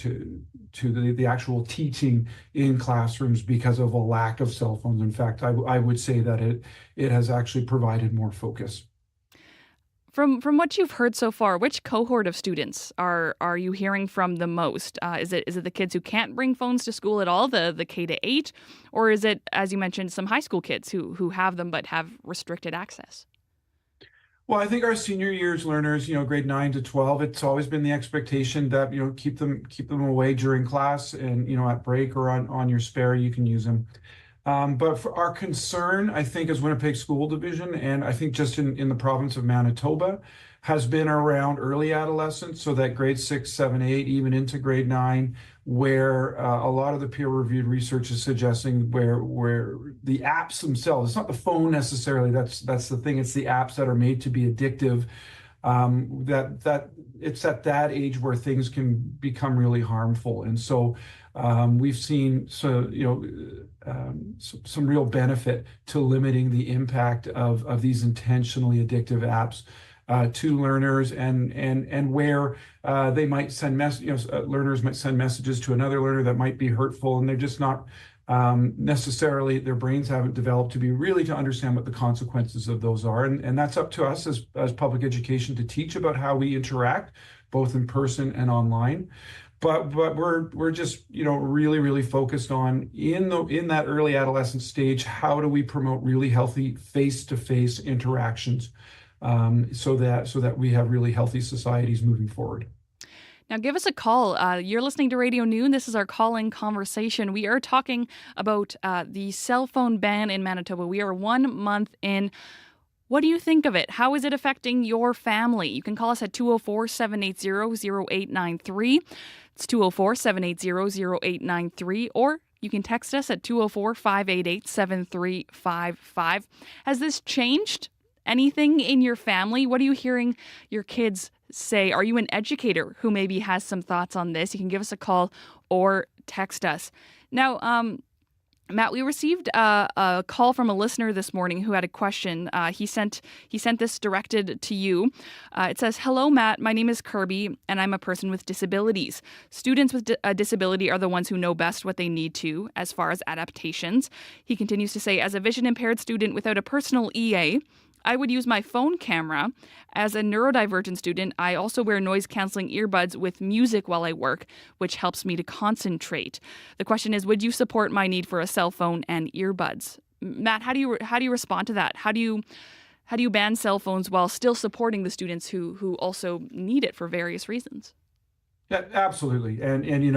the actual teaching in classrooms because of a lack of cell phones. In fact, I would say that it has actually provided more focus. From what you've heard so far, which cohort of students are you hearing from the most? Is it the kids who can't bring phones to school at all, the K-8, or is it, as you mentioned, some high school kids who have them but have restricted access? Well, I think our senior year's learners, grade 9 to 12, it's always been the expectation that, keep them away during class, and, at break or on your spare, you can use them. But for our concern, I think, as Winnipeg School Division, and I think just in the province of Manitoba, has been around early adolescence, so that grade 6, 7, 8, even into grade 9, where a lot of the peer-reviewed research is suggesting where the apps themselves, it's not the phone necessarily, that's the thing, it's the apps that are made to be addictive, that it's at that age where things can become really harmful. And so we've seen some real benefit to limiting the impact of these intentionally addictive apps to learners, and where they might send learners might send messages to another learner that might be hurtful, and they're just not necessarily, their brains haven't developed to understand what the consequences of those are, and that's up to us as public education to teach about how we interact both in person and online. But we're just really focused on in that early adolescent stage, how do we promote really healthy face-to-face interactions, so that we have really healthy societies moving forward. Now give us a call. You're listening to Radio Noon. This is our call-in conversation. We are talking about the cell phone ban in Manitoba. We are 1 month in. What do you think of it? How is it affecting your family? You can call us at 204-780-0893. It's 204-780-0893, or you can text us at 204-588-7355. Has this changed anything in your family? What are you hearing your kids say? Are you an educator who maybe has some thoughts on this? You can give us a call or text us. Now, Matt, we received a call from a listener this morning who had a question. He sent this directed to you. It says, "Hello, Matt. My name is Kirby, and I'm a person with disabilities. Students with a disability are the ones who know best what they need to as far as adaptations." He continues to say, "As a vision-impaired student without a personal EA, I would use my phone camera. As a neurodivergent student, I also wear noise-canceling earbuds with music while I work, which helps me to concentrate." The question is, would you support my need for a cell phone and earbuds? Matt, how do you respond to that? How do you ban cell phones while still supporting the students who also need it for various reasons? Yeah, absolutely. And in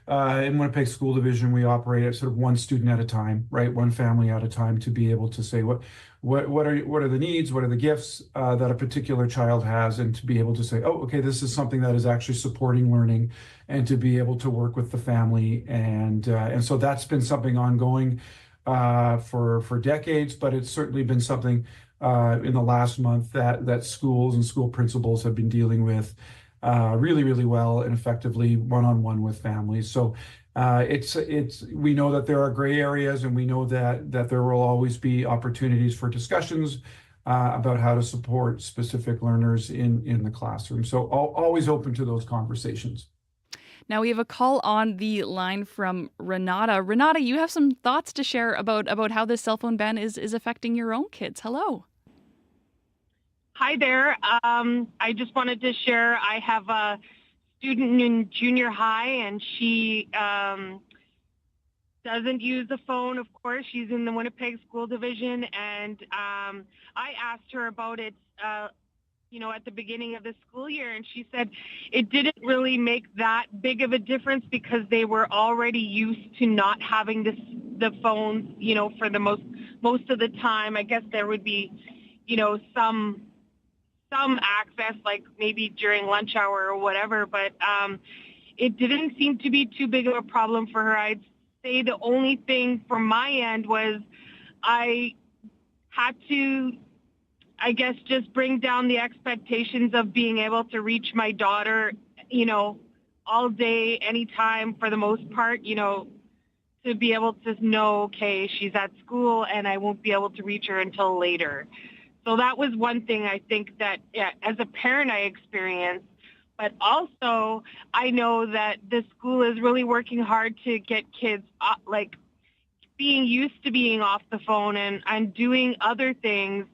Winnipeg School Division, we operate at sort of one student at a time, right? One family at a time, to be able to say what are the needs, what are the gifts that a particular child has, and to be able to say, oh, okay, this is something that is actually supporting learning, and to be able to work with the family. And so that's been something ongoing for decades, but it's certainly been something in the last month that schools and school principals have been dealing with really well and effectively one-on-one with families. So we know that there are gray areas, and we know that there will always be opportunities for discussions about how to support specific learners in the classroom. So always open to those conversations. Now we have a call on the line from Renata. Renata, you have some thoughts to share about how this cell phone ban is affecting your own kids. Hello. Hi there. I just wanted to share, I have a student in junior high, and she doesn't use the phone, of course. She's in the Winnipeg School Division, and I asked her about it, at the beginning of the school year, and she said it didn't really make that big of a difference because they were already used to not having the phones, for the most of the time. I guess there would be, some access, like maybe during lunch hour or whatever, but it didn't seem to be too big of a problem for her. I'd say the only thing from my end was I had to, I guess, just bring down the expectations of being able to reach my daughter, all day, anytime, for the most part, to be able to know, okay, she's at school and I won't be able to reach her until later. So that was one thing I think that as a parent I experienced, but also I know that the school is really working hard to get kids being used to being off the phone and doing other things,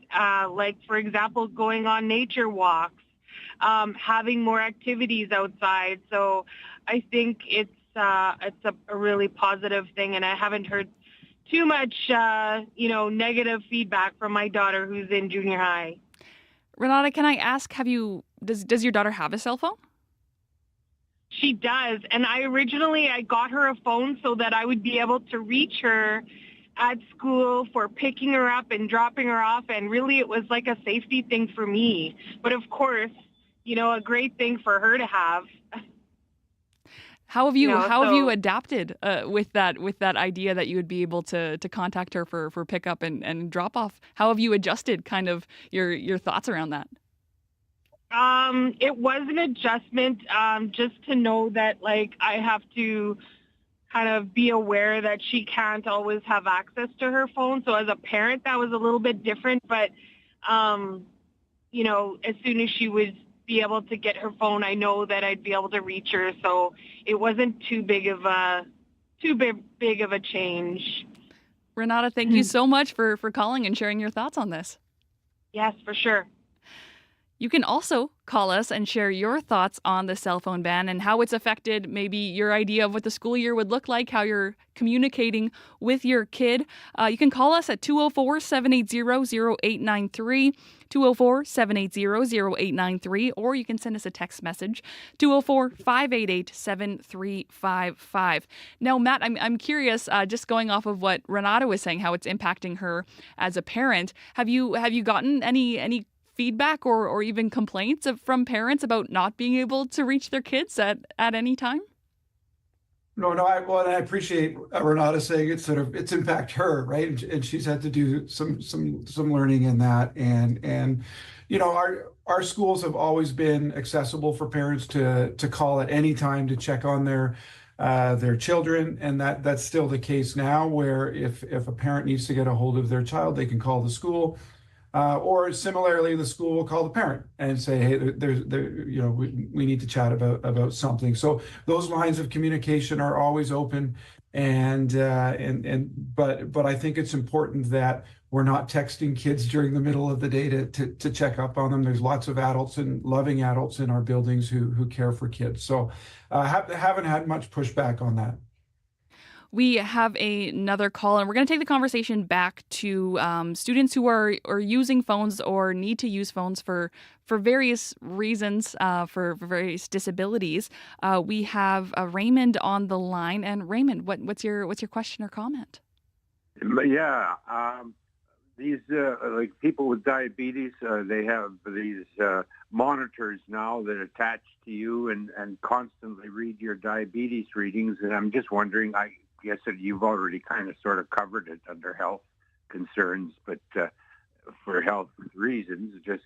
like, for example, going on nature walks, having more activities outside. So I think it's a really positive thing, and I haven't heard too much, negative feedback from my daughter who's in junior high. Renata, can I ask, does your daughter have a cell phone? She does, and I got her a phone so that I would be able to reach her at school for picking her up and dropping her off, and really it was like a safety thing for me. But of course, a great thing for her to have. How have you adapted with that idea that you would be able to contact her for pickup and drop off? How have you adjusted kind of your thoughts around that? It was an adjustment, just to know that, I have to kind of be aware that she can't always have access to her phone. So as a parent, that was a little bit different. But, as soon as she would be able to get her phone, I know that I'd be able to reach her. So it wasn't too big of a change. Renata, thank you so much for calling and sharing your thoughts on this. Yes, for sure. You can also call us and share your thoughts on the cell phone ban and how it's affected maybe your idea of what the school year would look like, how you're communicating with your kid. You can call us at 204-780-0893, 204-780-0893, or you can send us a text message, 204-588-7355. Now, Matt, I'm curious, just going off of what Renata was saying, how it's impacting her as a parent. Have you gotten any feedback or even complaints from parents about not being able to reach their kids at any time? No, I appreciate Renata saying it's impact her, right? And she's had to do some learning in that, and our schools have always been accessible for parents to call at any time to check on their children, and that's still the case now, where if a parent needs to get a hold of their child, they can call the school. Or similarly, the school will call the parent and say, "Hey, we need to chat about something." So those lines of communication are always open, but I think it's important that we're not texting kids during the middle of the day to check up on them. There's lots of adults and loving adults in our buildings who care for kids. So haven't had much pushback on that. We have another call, and we're going to take the conversation back to students who are using phones or need to use phones for various reasons, for various disabilities. We have Raymond on the line, and Raymond, what's your question or comment? Yeah, these like people with diabetes, they have these monitors now that attach to you and constantly read your diabetes readings, and I'm just wondering, I guess that you've already kind of sort of covered it under health concerns, but for health reasons, just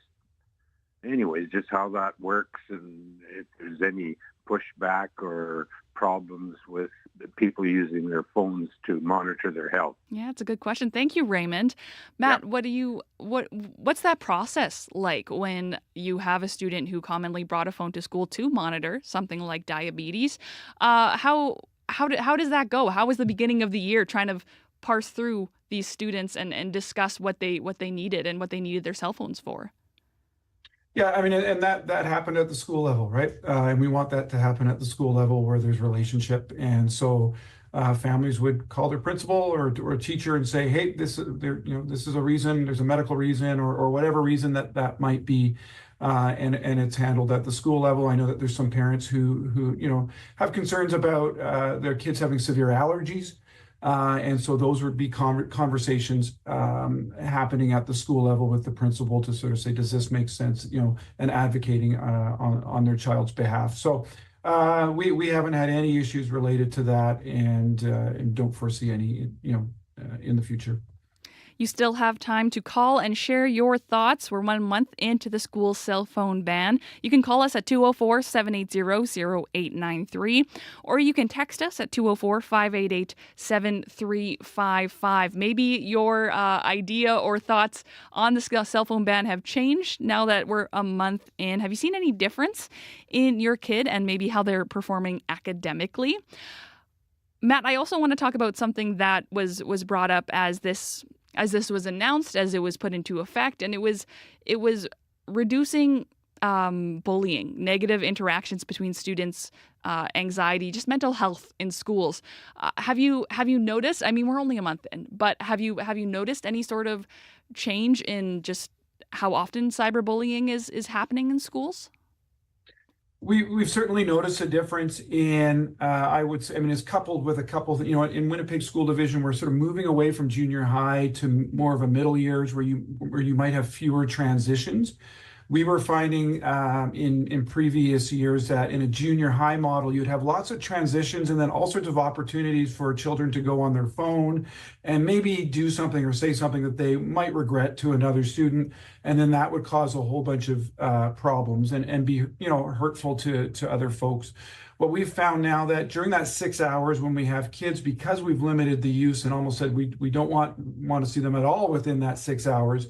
how that works, and if there's any pushback or problems with people using their phones to monitor their health. Yeah, it's a good question. Thank you, Raymond. Matt, what's that process like when you have a student who commonly brought a phone to school to monitor something like diabetes? How does that go? How was the beginning of the year trying to parse through these students and discuss what they needed and what they needed their cell phones for? Yeah, I mean, and that happened at the school level, right? And we want that to happen at the school level where there's relationship. And so families would call their principal or a teacher and say, hey, this is a reason, there's a medical reason or whatever reason that might be. And it's handled at the school level. I know that there's some parents who have concerns about their kids having severe allergies. And so those would be conversations happening at the school level with the principal to sort of say, does this make sense, and advocating on their child's behalf. So we haven't had any issues related to that and don't foresee any, in the future. You still have time to call and share your thoughts. We're 1 month into the school cell phone ban. You can call us at 204-780-0893, or you can text us at 204-588-7355. Maybe your idea or thoughts on the cell phone ban have changed now that we're a month in. Have you seen any difference in your kid and maybe how they're performing academically? Matt, I also want to talk about something that was brought up as this was announced, as it was put into effect, and it was reducing bullying, negative interactions between students, anxiety, just mental health in schools. Have you noticed? I mean, we're only a month in, but have you noticed any sort of change in just how often cyberbullying is happening in schools? We've certainly noticed a difference in, I would say, I mean, it's coupled with a couple, in Winnipeg School Division, we're sort of moving away from junior high to more of a middle years where you might have fewer transitions. We were finding in previous years that in a junior high model, you'd have lots of transitions and then all sorts of opportunities for children to go on their phone and maybe do something or say something that they might regret to another student. And then that would cause a whole bunch of problems and be, hurtful to other folks. What we've found now that during that 6 hours when we have kids, because we've limited the use and almost said we don't want to see them at all within that 6 hours,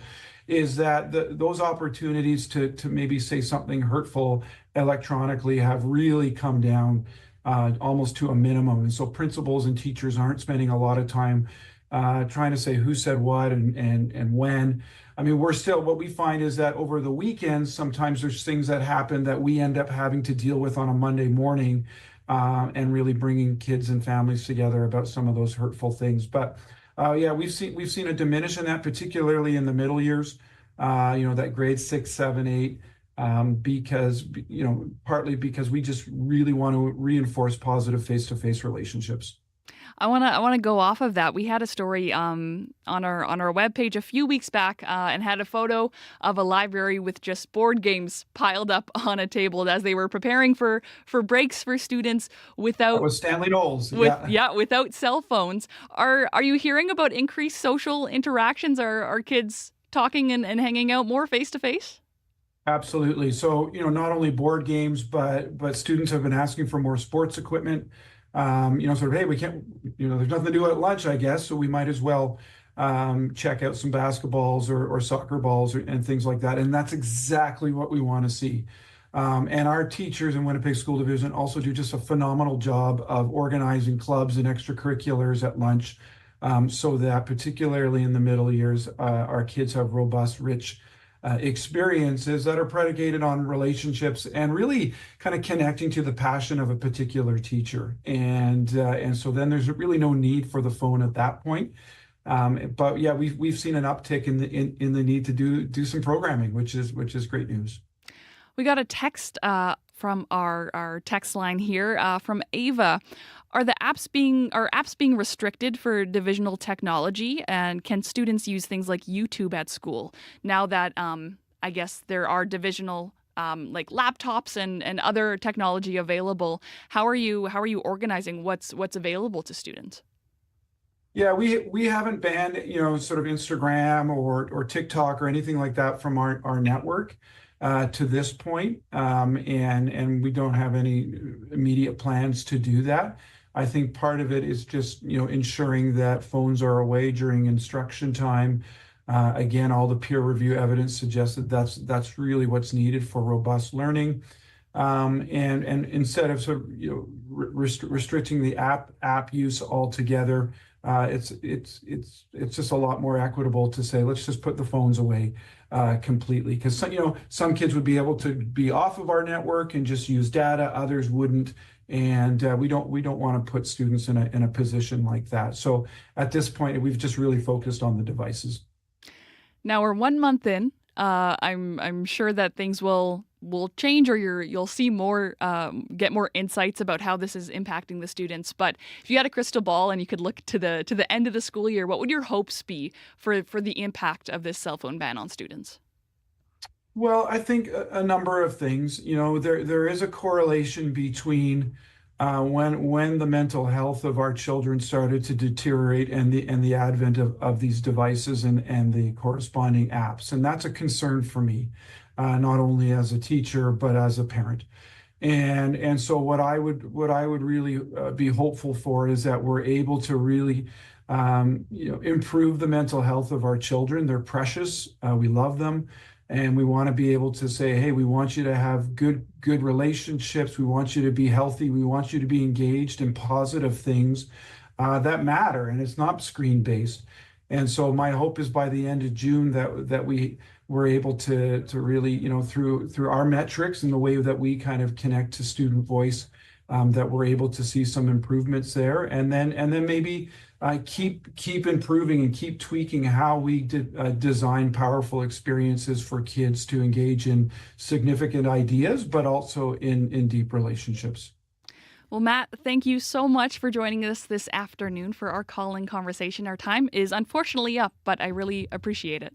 is that those opportunities to maybe say something hurtful electronically have really come down almost to a minimum. And so principals and teachers aren't spending a lot of time trying to say who said what and when. I mean, what we find is that over the weekends, sometimes there's things that happen that we end up having to deal with on a Monday morning and really bringing kids and families together about some of those hurtful things. But we've seen a diminish in that, particularly in the middle years, that grades 6, 7, 8, because, partly because we just really want to reinforce positive face-to-face relationships. I want to go off of that. We had a story on our webpage a few weeks back and had a photo of a library with just board games piled up on a table as they were preparing for breaks for students without. That was Stanley Knowles. Without cell phones. Are you hearing about increased social interactions? Are kids talking and hanging out more face to face? Absolutely. So not only board games, but students have been asking for more sports equipment. Sort of, hey, we can't, there's nothing to do at lunch, I guess, so we might as well check out some basketballs or soccer balls and things like that. And that's exactly what we want to see. And our teachers in Winnipeg School Division also do just a phenomenal job of organizing clubs and extracurriculars at lunch so that particularly in the middle years, our kids have robust, rich experiences that are predicated on relationships and really kind of connecting to the passion of a particular teacher. And so then there's really no need for the phone at that point. But yeah, we've seen an uptick in the need to do some programming, which is great news. We got a text from our text line here from Ava. Are apps being restricted for divisional technology, and can students use things like YouTube at school now that I guess there are divisional like laptops and other technology available? How are you organizing what's available to students? Yeah, we haven't banned sort of Instagram or TikTok or anything like that from our network. to this point, and we don't have any immediate plans to do that. I think part of it is just ensuring that phones are away during instruction time. Again, all the peer review evidence suggests that that's really what's needed for robust learning. And instead of sort of restricting the app use altogether, it's just a lot more equitable to say let's just put the phones away completely, because some kids would be able to be off of our network and just use data, others wouldn't, and we don't want to put students in a position like that. So at this point, we've just really focused on the devices. Now we're 1 month in. I'm sure that things will change, or you'll see more, get more insights about how this is impacting the students. But if you had a crystal ball and you could look to the end of the school year, what would your hopes be for the impact of this cell phone ban on students? Well, I think a number of things. There is a correlation between when the mental health of our children started to deteriorate and the advent of these devices and the corresponding apps. And that's a concern for me, not only as a teacher, but as a parent. And so what I would really be hopeful for is that we're able to really improve the mental health of our children. They're precious. We love them. And we want to be able to say, hey, we want you to have good relationships. We want you to be healthy. We want you to be engaged in positive things that matter. And it's not screen-based. And so my hope is by the end of June that we were able to really, through our metrics and the way that we kind of connect to student voice, that we're able to see some improvements there. And then maybe keep improving and keep tweaking how we design powerful experiences for kids to engage in significant ideas, but also in deep relationships. Well, Matt, thank you so much for joining us this afternoon for our call-in conversation. Our time is unfortunately up, but I really appreciate it.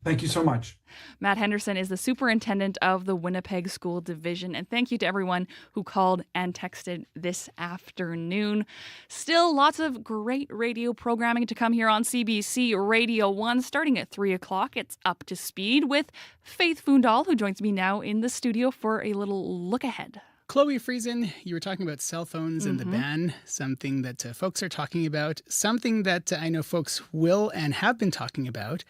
Thank you so much. Matt Henderson is the superintendent of the Winnipeg School Division, and thank you to everyone who called and texted this afternoon. Still lots of great radio programming to come here on CBC Radio 1 starting at 3 o'clock. It's Up to Speed with Faith Fundal, who joins me now in the studio for a little look ahead. Chloe Friesen, you were talking about cell phones and the ban, something that folks are talking about, something that I know folks will and have been talking about.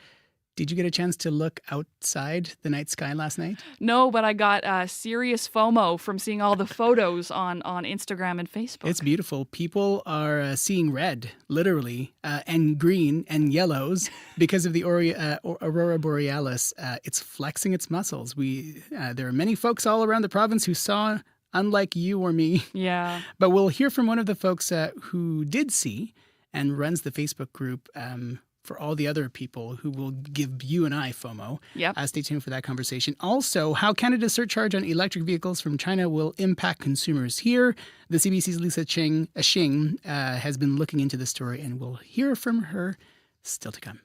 Did you get a chance to look outside the night sky last night? No, but I got serious FOMO from seeing all the photos on Instagram and Facebook. It's beautiful. People are seeing red, literally, and green and yellows because of the Aurora Borealis. It's flexing its muscles. There are many folks all around the province who saw, unlike you or me. Yeah. But we'll hear from one of the folks who did see and runs the Facebook group for all the other people who will give you and I FOMO. Yep. Stay tuned for that conversation. Also, how Canada's surcharge on electric vehicles from China will impact consumers here. The CBC's Lisa Xing has been looking into the story, and we'll hear from her still to come.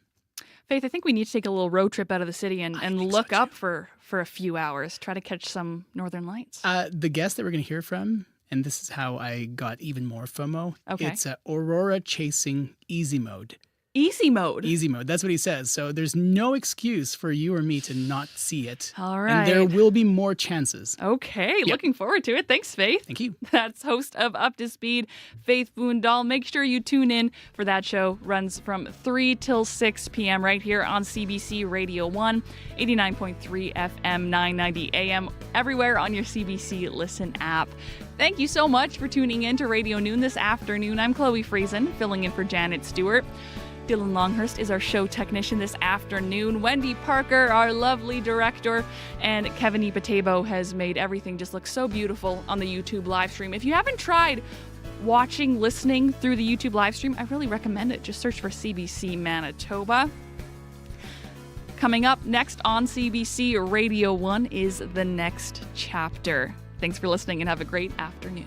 Faith, I think we need to take a little road trip out of the city and look up for a few hours, try to catch some northern lights. The guest that we're going to hear from, and this is how I got even more FOMO. Okay. It's Aurora chasing easy mode. Easy mode. Easy mode. That's what he says. So there's no excuse for you or me to not see it. All right. And there will be more chances. Okay. Yep. Looking forward to it. Thanks, Faith. Thank you. That's host of Up to Speed, Faith Fundal. Make sure you tune in for that show. Runs from 3 till 6 p.m. right here on CBC Radio 1, 89.3 FM, 990 AM, everywhere on your CBC Listen app. Thank you so much for tuning in to Radio Noon this afternoon. I'm Chloe Friesen, filling in for Janet Stewart. Dylan Longhurst is our show technician this afternoon. Wendy Parker, our lovely director, and Kevin Ipatebo has made everything just look so beautiful on the YouTube live stream. If you haven't tried listening through the YouTube live stream, I really recommend it. Just search for CBC Manitoba. Coming up next on CBC Radio 1 is The Next Chapter. Thanks for listening and have a great afternoon.